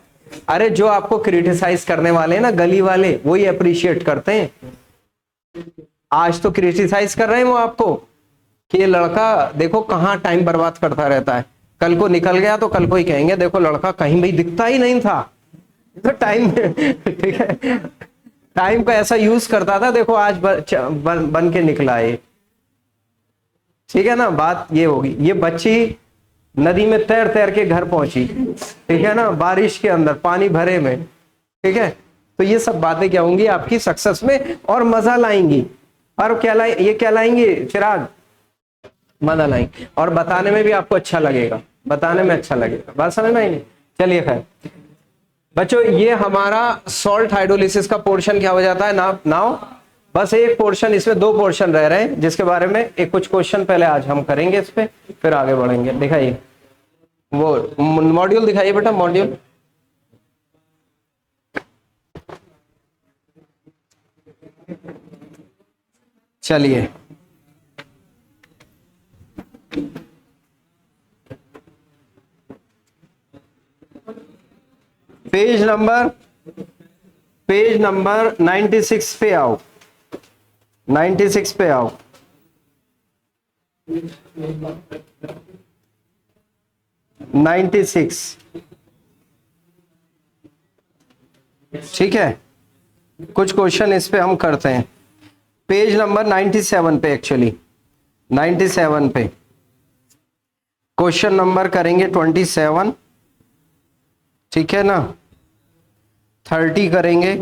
अरे जो आपको क्रिटिसाइज करने वाले हैं ना, गली वाले, वही अप्रिशिएट करते हैं। आज तो क्रिटिसाइज कर रहे हैं वो आपको कि ये लड़का देखो कहाँ टाइम बर्बाद करता रहता है, कल को निकल गया तो कल को ही कहेंगे देखो लड़का कहीं भी दिखता ही नहीं था, तो टाइम ठीक है, टाइम का ऐसा यूज करता था, देखो आज बन के निकला है, ठीक है ना। बात ये होगी, ये बच्ची नदी में तैर तैर के घर पहुंची, ठीक है ना, बारिश के अंदर पानी भरे में, ठीक है। तो ये सब बातें क्या होंगी आपकी सक्सेस में और मजा लाएंगी। और क्या ये क्या लाएंगी चिराग, मजा लाएंगे, और बताने में भी आपको अच्छा लगेगा, बताने में अच्छा लगेगा। बात समझ में आई नहीं? चलिए खैर बच्चों, ये हमारा सॉल्ट हाइड्रोलिसिस का पोर्शन क्या हो जाता है ना। नाउ बस एक पोर्शन, इसमें दो पोर्शन रह रहे हैं जिसके बारे में एक कुछ क्वेश्चन पहले आज हम करेंगे, इस पे फिर आगे बढ़ेंगे। दिखाइए वो मॉड्यूल, दिखाइए बेटा मॉड्यूल। चलिए पेज नंबर 96 पे आओ, 96 पे आओ। नाइन्टी सिक्स, ठीक है। कुछ क्वेश्चन इस पे हम करते हैं। पेज नंबर 97 पे, एक्चुअली 97 पे क्वेश्चन नंबर करेंगे 27, ठीक है ना। 30 करेंगे,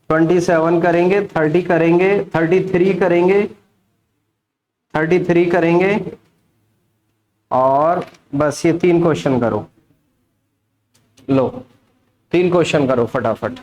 27 करेंगे, 30 करेंगे, 33 करेंगे, 33 करेंगे, और बस ये 3 क्वेश्चन करो। लो 3 क्वेश्चन करो फटाफट।